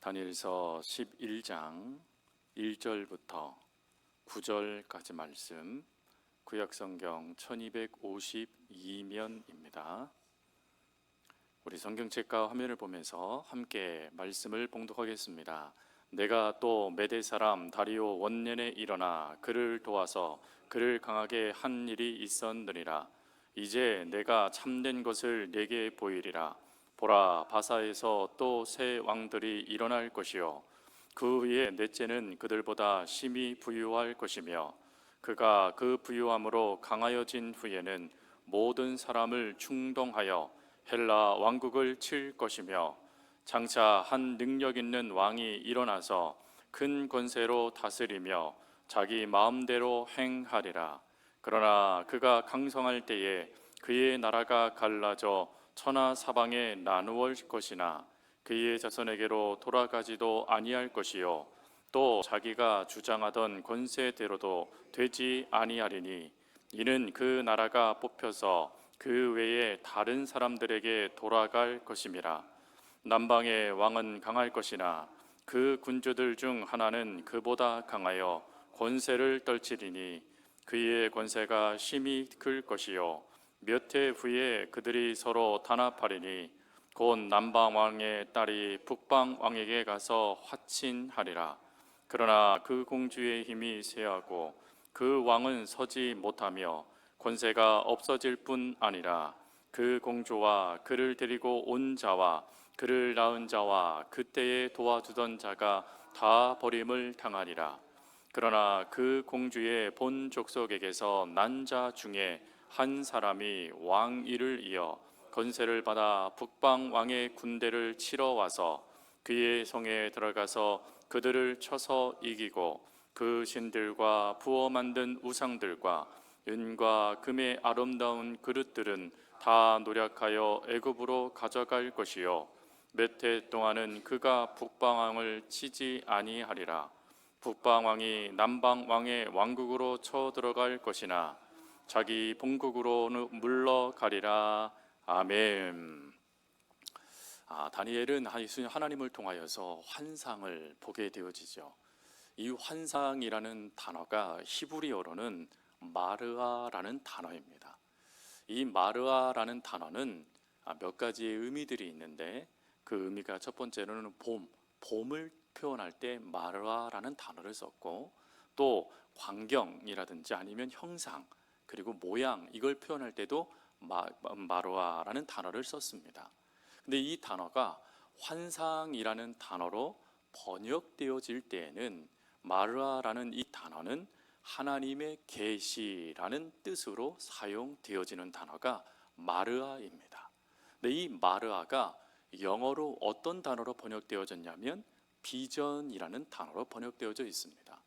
다니엘서 11장 1절부터 9절까지 말씀, 구약성경 1252면입니다. 우리 성경책과 화면을 보면서 함께 말씀을 봉독하겠습니다. 내가 또 메대 사람 다리오 원년에 일어나 그를 도와서 그를 강하게 한 일이 있었느니라. 이제 내가 참된 것을 내게 보이리라. 보라, 바사에서 또 새 왕들이 일어날 것이요 그 위에 넷째는 그들보다 심히 부유할 것이며 그가 그 부유함으로 강하여진 후에는 모든 사람을 충동하여 헬라 왕국을 칠 것이며 장차 한 능력 있는 왕이 일어나서 큰 권세로 다스리며 자기 마음대로 행하리라. 그러나 그가 강성할 때에 그의 나라가 갈라져 천하 사방에 나누어질 것이나 그의 자손에게로 돌아가지도 아니할 것이요 또 자기가 주장하던 권세대로도 되지 아니하리니 이는 그 나라가 뽑혀서 그 외에 다른 사람들에게 돌아갈 것임이라. 남방의 왕은 강할 것이나 그 군주들 중 하나는 그보다 강하여 권세를 떨치리니 그의 권세가 심히 클 것이요 몇 해 후에 그들이 서로 단합하리니 곧 남방 왕의 딸이 북방 왕에게 가서 화친하리라. 그러나 그 공주의 힘이 쇠하고 그 왕은 서지 못하며 권세가 없어질 뿐 아니라 그 공주와 그를 데리고 온 자와 그를 낳은 자와 그때에 도와주던 자가 다 버림을 당하리라. 그러나 그 공주의 본 족속에게서 난 자 중에 한 사람이 왕위를 이어 권세를 받아 북방 왕의 군대를 치러 와서 그의 성에 들어가서 그들을 쳐서 이기고 그 신들과 부어 만든 우상들과 은과 금의 아름다운 그릇들은 다 노력하여 애굽으로 가져갈 것이요 몇 해 동안은 그가 북방 왕을 치지 아니하리라. 북방 왕이 남방 왕의 왕국으로 쳐들어갈 것이나 자기 본국으로 물러가리라. 아멘. 다니엘은 하나님을 통하여서 환상을 보게 되어지죠. 이 환상이라는 단어가 히브리어로는 마르아라는 단어입니다. 이 마르아라는 단어는 몇 가지의 의미들이 있는데 그 의미가 첫 번째로는 봄을 표현할 때 마르아라는 단어를 썼고 또 광경이라든지 아니면 형상 그리고 모양 이걸 표현할 때도 마르아라는 단어를 썼습니다. 근데 이 단어가 환상이라는 단어로 번역되어질 때에는 마르아라는 이 단어는 하나님의 계시라는 뜻으로 사용되어지는 단어가 마르아입니다. 근데 이 마르아가 영어로 어떤 단어로 번역되어졌냐면 비전이라는 단어로 번역되어져 있습니다.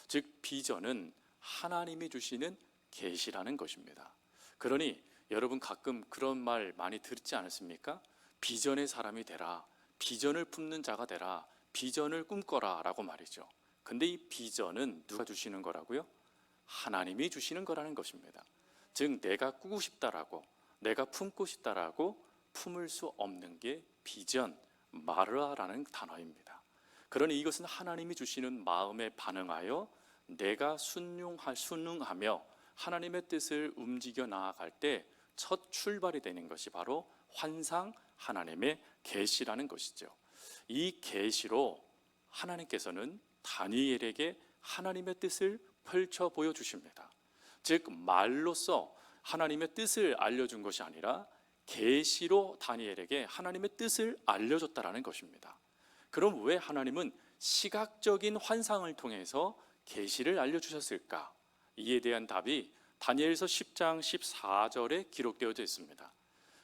즉 비전은 하나님이 주시는 계시라는 것입니다. 그러니 여러분 가끔 그런 말 많이 듣지 않으십니까? 비전의 사람이 되라, 비전을 품는 자가 되라, 비전을 꿈꿔라 라고 말이죠. 근데 이 비전은 누가 주시는 거라고요? 하나님이 주시는 거라는 것입니다. 즉 내가 꾸고 싶다라고 내가 품고 싶다라고 품을 수 없는 게 비전, 마르아라는 단어입니다. 그러니 이것은 하나님이 주시는 마음에 반응하여 내가 순응하며 하나님의 뜻을 움직여 나아갈 때 첫 출발이 되는 것이 바로 환상, 하나님의 계시라는 것이죠. 이 계시로 하나님께서는 다니엘에게 하나님의 뜻을 펼쳐 보여주십니다. 즉 말로써 하나님의 뜻을 알려준 것이 아니라 계시로 다니엘에게 하나님의 뜻을 알려줬다라는 것입니다. 그럼 왜 하나님은 시각적인 환상을 통해서 계시를 알려주셨을까? 이에 대한 답이 다니엘서 10장 14절에 기록되어져 있습니다.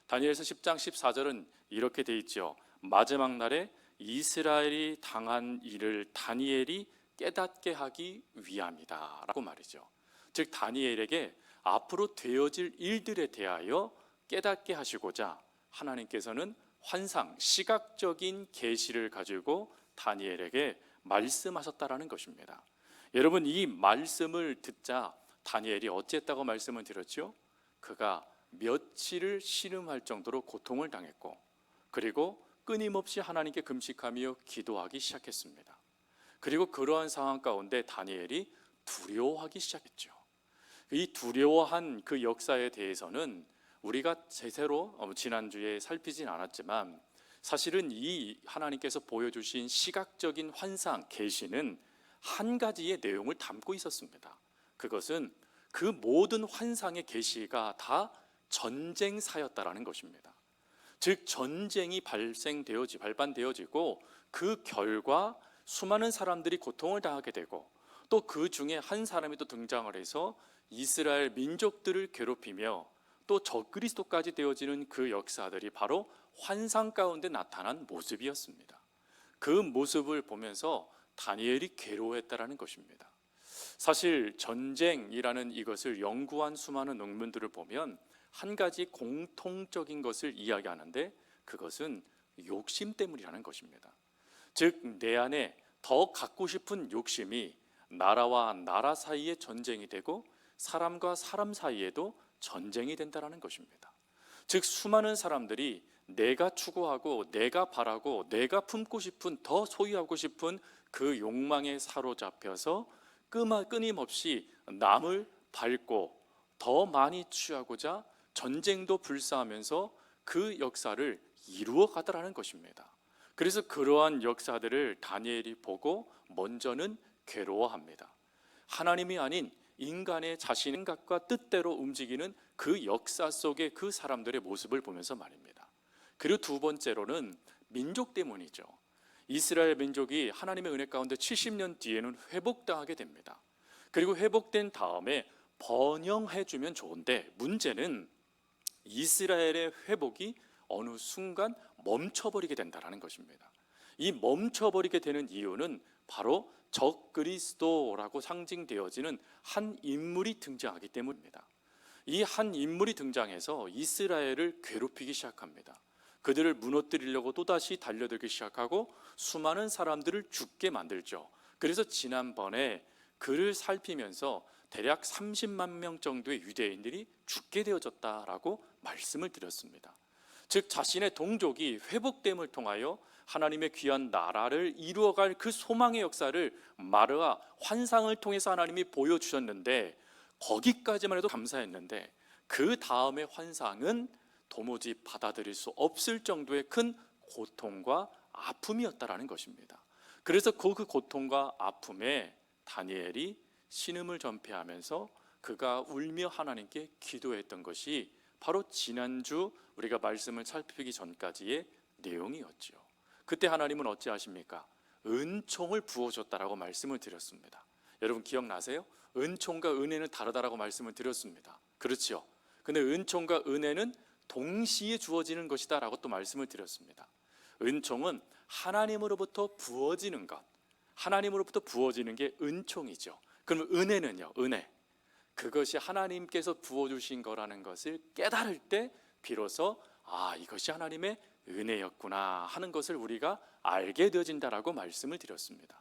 다니엘서 10장 14절은 이렇게 돼 있죠. 마지막 날에 이스라엘이 당한 일을 다니엘이 깨닫게 하기 위함이다 라고 말이죠. 즉 다니엘에게 앞으로 되어질 일들에 대하여 깨닫게 하시고자 하나님께서는 환상, 시각적인 계시를 가지고 다니엘에게 말씀하셨다라는 것입니다. 여러분 이 말씀을 듣자 다니엘이 어찌했다고 말씀을 드렸죠? 그가 며칠을 신음할 정도로 고통을 당했고 그리고 끊임없이 하나님께 금식하며 기도하기 시작했습니다. 그리고 그러한 상황 가운데 다니엘이 두려워하기 시작했죠. 이 두려워한 그 역사에 대해서는 우리가 제대로 지난주에 살피진 않았지만 사실은 이 하나님께서 보여주신 시각적인 환상, 계시는 한 가지의 내용을 담고 있었습니다. 그것은 그 모든 환상의 계시가 다 전쟁사였다라는 것입니다. 즉 전쟁이 발반되어지고 그 결과 수많은 사람들이 고통을 당하게 되고 또 그 중에 한 사람이 또 등장을 해서 이스라엘 민족들을 괴롭히며 또 적그리스도까지 되어지는 그 역사들이 바로 환상 가운데 나타난 모습이었습니다. 그 모습을 보면서 다니엘이 괴로워했다라는 것입니다. 사실 전쟁이라는 이것을 연구한 수많은 논문들을 보면 한 가지 공통적인 것을 이야기하는데 그것은 욕심 때문이라는 것입니다. 즉 내 안에 더 갖고 싶은 욕심이 나라와 나라 사이에 전쟁이 되고 사람과 사람 사이에도 전쟁이 된다는 것입니다. 즉 수많은 사람들이 내가 추구하고 내가 바라고 내가 품고 싶은 더 소유하고 싶은 그 욕망에 사로잡혀서 끊임없이 남을 밟고 더 많이 취하고자 전쟁도 불사하면서 그 역사를 이루어 가더라는 것입니다. 그래서 그러한 역사들을 다니엘이 보고 먼저는 괴로워합니다. 하나님이 아닌 인간의 자신의 생각과 뜻대로 움직이는 그 역사 속의 그 사람들의 모습을 보면서 말입니다. 그리고 두 번째로는 민족 때문이죠. 이스라엘 민족이 하나님의 은혜 가운데 70년 뒤에는 회복당하게 됩니다. 그리고 회복된 다음에 번영해주면 좋은데 문제는 이스라엘의 회복이 어느 순간 멈춰버리게 된다는 것입니다. 이 멈춰버리게 되는 이유는 바로 적그리스도라고 상징되어지는 한 인물이 등장하기 때문입니다. 이 한 인물이 등장해서 이스라엘을 괴롭히기 시작합니다. 그들을 무너뜨리려고 또다시 달려들기 시작하고 수많은 사람들을 죽게 만들죠. 그래서 지난번에 그를 살피면서 대략 30만 명 정도의 유대인들이 죽게 되어졌다라고 말씀을 드렸습니다. 즉 자신의 동족이 회복됨을 통하여 하나님의 귀한 나라를 이루어갈 그 소망의 역사를 마르아 환상을 통해서 하나님이 보여주셨는데 거기까지만 해도 감사했는데 그 다음의 환상은 도무지 받아들일 수 없을 정도의 큰 고통과 아픔이었다라는 것입니다. 그래서 그 고통과 아픔에 다니엘이 신음을 전폐하면서 그가 울며 하나님께 기도했던 것이 바로 지난주 우리가 말씀을 살피기 전까지의 내용이었죠. 그때 하나님은 어찌하십니까? 은총을 부어줬다라고 말씀을 드렸습니다. 여러분 기억나세요? 은총과 은혜는 다르다라고 말씀을 드렸습니다. 그렇죠? 근데 은총과 은혜는 동시에 주어지는 것이다 라고 또 말씀을 드렸습니다. 은총은 하나님으로부터 부어지는 것, 하나님으로부터 부어지는 게 은총이죠. 그럼 은혜는요? 은혜, 그것이 하나님께서 부어주신 거라는 것을 깨달을 때 비로소 이것이 하나님의 은혜였구나 하는 것을 우리가 알게 되어진다라고 말씀을 드렸습니다.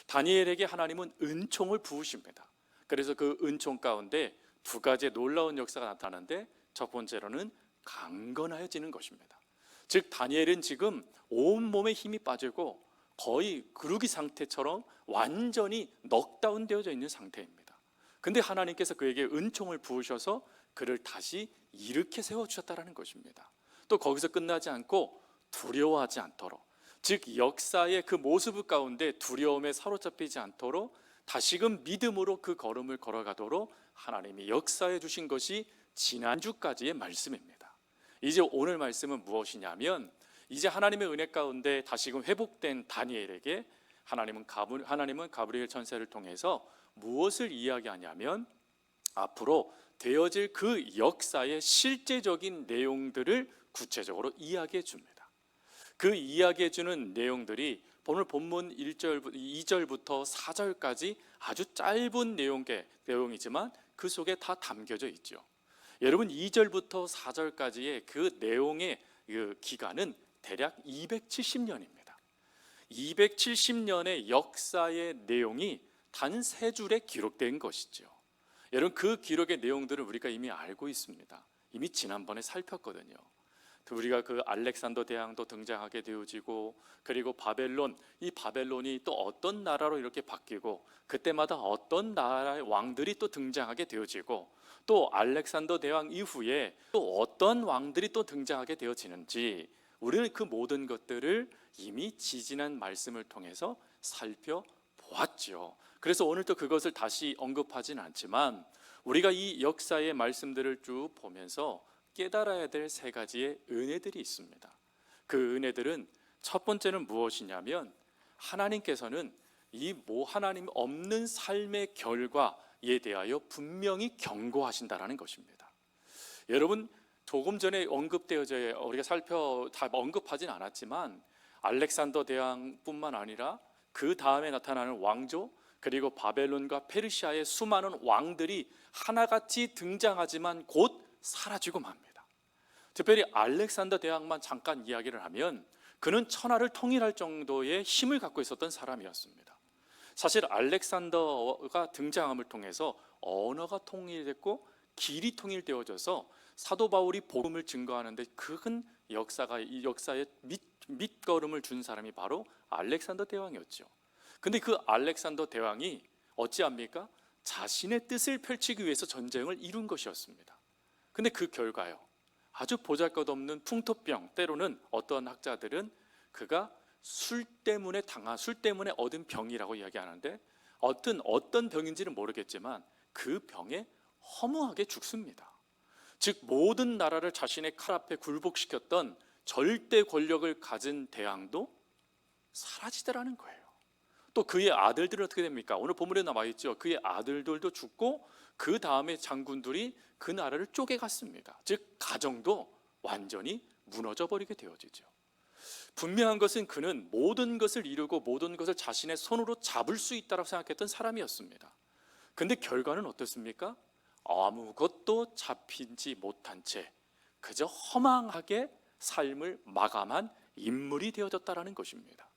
다니엘에게 하나님은 은총을 부으십니다. 그래서 그 은총 가운데 두 가지의 놀라운 역사가 나타나는데 첫 번째로는 강건해지는 것입니다. 즉 다니엘은 지금 온몸에 힘이 빠지고 거의 그루기 상태처럼 완전히 넉다운 되어져 있는 상태입니다. 근데 하나님께서 그에게 은총을 부으셔서 그를 다시 일으켜 세워주셨다는 것입니다. 또 거기서 끝나지 않고 두려워하지 않도록, 즉 역사의 그 모습 가운데 두려움에 사로잡히지 않도록 다시금 믿음으로 그 걸음을 걸어가도록 하나님이 역사해 주신 것이 지난주까지의 말씀입니다. 이제 오늘 말씀은 무엇이냐면 이제 하나님의 은혜 가운데 다시금 회복된 다니엘에게 하나님은 가브리엘 천사를 통해서 무엇을 이야기하냐면 앞으로 되어질 그 역사의 실제적인 내용들을 구체적으로 이야기해 줍니다. 그 이야기해 주는 내용들이 오늘 본문 2절부터 4절까지 아주 짧은 내용이지만 그 속에 다 담겨져 있죠. 여러분 2절부터 4절까지의 그 내용의 그 기간은 대략 270년입니다. 270년의 역사의 내용이 단 3줄에 기록된 것이죠. 여러분 그 기록의 내용들을 우리가 이미 알고 있습니다. 이미 지난번에 살폈거든요. 우리가 그 알렉산더 대왕도 등장하게 되어지고, 그리고 바벨론, 이 바벨론이 또 어떤 나라로 이렇게 바뀌고, 그때마다 어떤 나라의 왕들이 또 등장하게 되어지고, 또 알렉산더 대왕 이후에 또 어떤 왕들이 또 등장하게 되어지는지, 우리는 그 모든 것들을 이미 지지난 말씀을 통해서 살펴보았죠. 그래서 오늘 또 그것을 다시 언급하진 않지만, 우리가 이 역사의 말씀들을 쭉 보면서 깨달아야 될 세 가지의 은혜들이 있습니다. 그 은혜들은 첫 번째는 무엇이냐면, 하나님께서는 이 하나님 없는 삶의 결과에 대하여 분명히 경고하신다라는 것입니다. 여러분, 조금 전에 언급되어져 우리가 다 언급하진 않았지만, 알렉산더 대왕뿐만 아니라 그 다음에 나타나는 왕조, 그리고 바벨론과 페르시아의 수많은 왕들이 하나같이 등장하지만 곧 사라지고 맙니다. 특별히 알렉산더 대왕만 잠깐 이야기를 하면, 그는 천하를 통일할 정도의 힘을 갖고 있었던 사람이었습니다. 사실 알렉산더가 등장함을 통해서 언어가 통일됐고 길이 통일되어져서 사도 바울이 복음을 증거하는데 큰 이 역사의 밑거름을 준 사람이 바로 알렉산더 대왕이었죠. 근데 그 알렉산더 대왕이 어찌합니까? 자신의 뜻을 펼치기 위해서 전쟁을 이룬 것이었습니다. 근데 그 결과요, 아주 보잘것없는 풍토병, 때로는 어떤 학자들은 그가 술 때문에 얻은 병이라고 이야기하는데, 어떤 병인지는 모르겠지만 그 병에 허무하게 죽습니다. 즉, 모든 나라를 자신의 칼 앞에 굴복시켰던 절대 권력을 가진 대왕도 사라지더라는 거예요. 또 그의 아들들은 어떻게 됩니까? 오늘 본문에 나와 있죠. 그의 아들들도 죽고, 그 다음에 장군들이 그 나라를 쪼개갔습니다. 즉, 가정도 완전히 무너져 버리게 되어지죠. 분명한 것은 그는 모든 것을 이루고 모든 것을 자신의 손으로 잡을 수 있다고 생각했던 사람이었습니다. 근데 결과는 어떻습니까? 아무것도 잡히지 못한 채 그저 허망하게 삶을 마감한 인물이 되어졌다는 것입니다.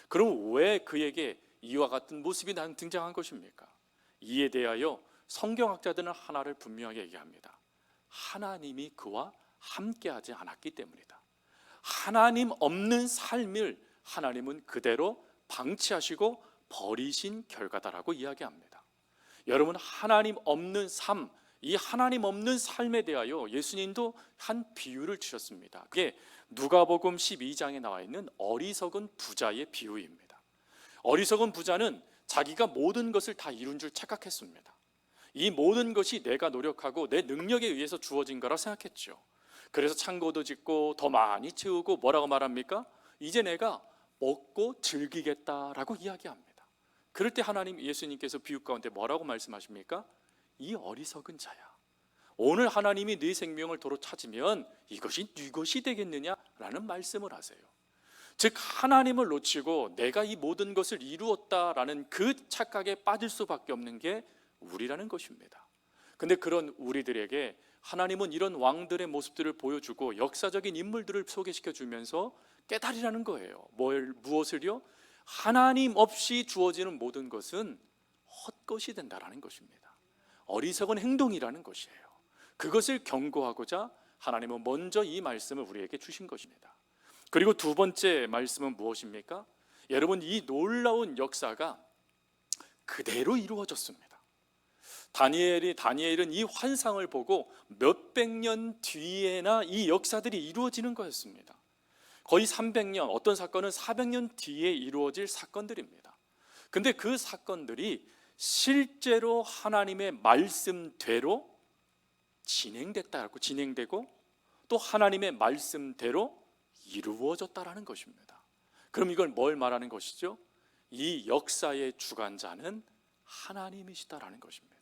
그럼 왜 그에게 이와 같은 모습이 등장한 것입니까? 이에 대하여 성경학자들은 하나를 분명하게 얘기합니다. 하나님이 그와 함께하지 않았기 때문이다. 하나님 없는 삶을 하나님은 그대로 방치하시고 버리신 결과다라고 이야기합니다. 여러분, 하나님 없는 삶, 이 하나님 없는 삶에 대하여 예수님도 한 비유를 주셨습니다. 그게 누가복음 12장에 나와 있는 어리석은 부자의 비유입니다. 어리석은 부자는 자기가 모든 것을 다 이룬 줄 착각했습니다. 이 모든 것이 내가 노력하고 내 능력에 의해서 주어진 거라 생각했죠. 그래서 창고도 짓고 더 많이 채우고 뭐라고 말합니까? 이제 내가 먹고 즐기겠다라고 이야기합니다. 그럴 때 하나님, 예수님께서 비유 가운데 뭐라고 말씀하십니까? 이 어리석은 자야, 오늘 하나님이 네 생명을 도로 찾으면 이것이 네 것이 되겠느냐라는 말씀을 하세요. 즉, 하나님을 놓치고 내가 이 모든 것을 이루었다라는 그 착각에 빠질 수밖에 없는 게 우리라는 것입니다. 근데 그런 우리들에게 하나님은 이런 왕들의 모습들을 보여주고 역사적인 인물들을 소개시켜 주면서 깨달으라는 거예요. 무엇을요? 하나님 없이 주어지는 모든 것은 헛것이 된다라는 것입니다. 어리석은 행동이라는 것이에요. 그것을 경고하고자 하나님은 먼저 이 말씀을 우리에게 주신 것입니다. 그리고 두 번째 말씀은 무엇입니까? 여러분, 이 놀라운 역사가 그대로 이루어졌습니다. 다니엘은 이 환상을 보고 몇백 년 뒤에나 이 역사들이 이루어지는 거였습니다. 거의 300년, 어떤 사건은 400년 뒤에 이루어질 사건들입니다. 근데 그 사건들이 실제로 하나님의 말씀대로 진행되고 또 하나님의 말씀대로 이루어졌다라는 것입니다. 그럼 이걸 뭘 말하는 것이죠? 이 역사의 주관자는 하나님이시다라는 것입니다.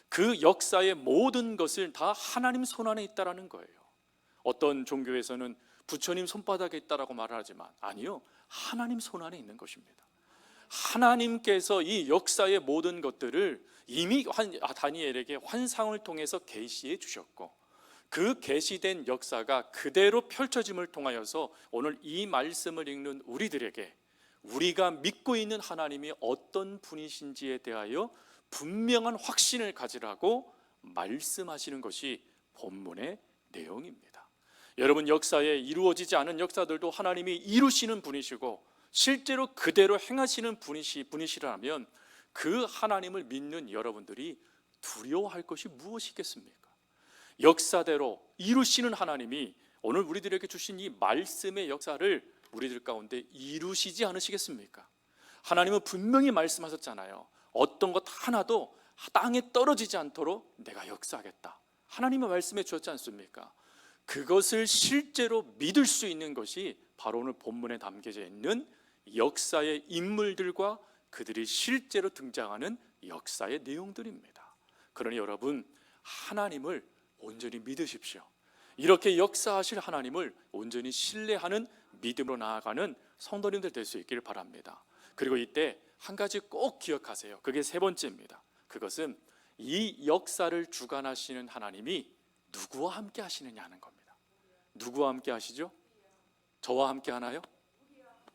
그 역사의 모든 것을 다 하나님 손안에 있다라는 거예요. 어떤 종교에서는 부처님 손바닥에 있다라고 말을 하지만 아니요, 하나님 손안에 있는 것입니다. 하나님께서 이 역사의 모든 것들을 이미 다니엘에게 환상을 통해서 계시해 주셨고, 그 계시된 역사가 그대로 펼쳐짐을 통하여서 오늘 이 말씀을 읽는 우리들에게 우리가 믿고 있는 하나님이 어떤 분이신지에 대하여 분명한 확신을 가지라고 말씀하시는 것이 본문의 내용입니다. 여러분, 역사에 이루어지지 않은 역사들도 하나님이 이루시는 분이시고 실제로 그대로 행하시는 분이시라면 그 하나님을 믿는 여러분들이 두려워할 것이 무엇이겠습니까? 역사대로 이루시는 하나님이 오늘 우리들에게 주신 이 말씀의 역사를 우리들 가운데 이루시지 않으시겠습니까? 하나님은 분명히 말씀하셨잖아요. 어떤 것 하나도 땅에 떨어지지 않도록 내가 역사하겠다. 하나님의 말씀해 주셨지 않습니까? 그것을 실제로 믿을 수 있는 것이 바로 오늘 본문에 담겨져 있는 역사의 인물들과 그들이 실제로 등장하는 역사의 내용들입니다. 그러니 여러분, 하나님을 온전히 믿으십시오. 이렇게 역사하실 하나님을 온전히 신뢰하는 믿음으로 나아가는 성도님들 될 수 있기를 바랍니다. 그리고 이때 한 가지 꼭 기억하세요. 그게 세 번째입니다. 그것은 이 역사를 주관하시는 하나님이 누구와 함께 하시느냐 하는 겁니다. 누구와 함께 하시죠? 저와 함께 하나요?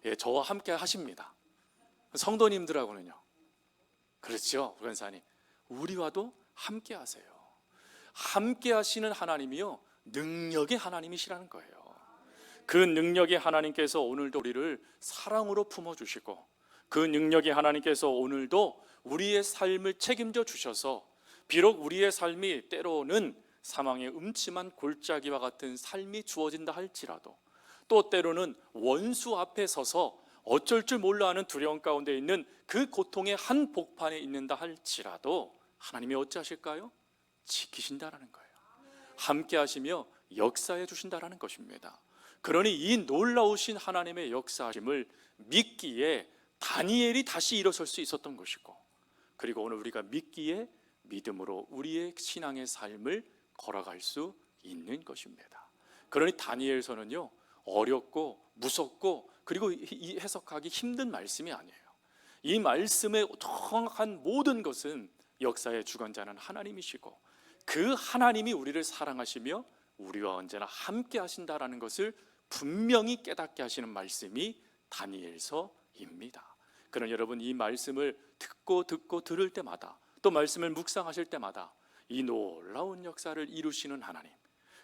예, 저와 함께 하십니다. 성도님들하고는요. 그렇죠, 권사님. 우리와도 함께 하세요. 함께 하시는 하나님이요, 능력의 하나님이시라는 거예요. 그 능력의 하나님께서 오늘도 우리를 사랑으로 품어주시고, 그 능력의 하나님께서 오늘도 우리의 삶을 책임져 주셔서 비록 우리의 삶이 때로는 사망의 음침한 골짜기와 같은 삶이 주어진다 할지라도, 또 때로는 원수 앞에 서서 어쩔 줄 몰라 하는 두려움 가운데 있는 그 고통의 한 복판에 있는다 할지라도 하나님이 어찌하실까요? 지키신다라는 거예요. 함께 하시며 역사해 주신다라는 것입니다. 그러니 이 놀라우신 하나님의 역사하심을 믿기에 다니엘이 다시 일어설 수 있었던 것이고, 그리고 오늘 우리가 믿기에 믿음으로 우리의 신앙의 삶을 걸어갈 수 있는 것입니다. 그러니 다니엘서는요, 어렵고 무섭고 그리고 해석하기 힘든 말씀이 아니에요. 이 말씀의 정확한 모든 것은 역사의 주관자는 하나님이시고, 그 하나님이 우리를 사랑하시며 우리와 언제나 함께 하신다라는 것을 분명히 깨닫게 하시는 말씀이 다니엘서입니다. 그러나 여러분, 이 말씀을 듣고 들을 때마다, 또 말씀을 묵상하실 때마다 이 놀라운 역사를 이루시는 하나님,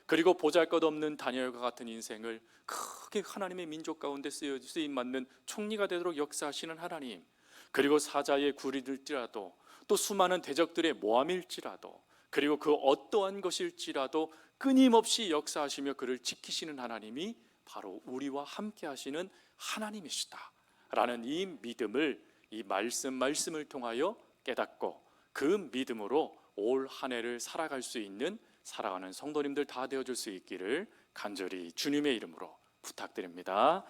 그리고 보잘것없는 다니엘과 같은 인생을 크게 하나님의 민족 가운데 쓰임받는 총리가 되도록 역사하시는 하나님, 그리고 사자의 굴이들지라도, 또 수많은 대적들의 모함일지라도, 그리고 그 어떠한 것일지라도 끊임없이 역사하시며 그를 지키시는 하나님이 바로 우리와 함께 하시는 하나님이시다 라는 이 믿음을, 이 말씀을 통하여 깨닫고 그 믿음으로 올 한 해를 살아갈 수 있는, 살아가는 성도님들 다 되어줄 수 있기를 간절히 주님의 이름으로 부탁드립니다.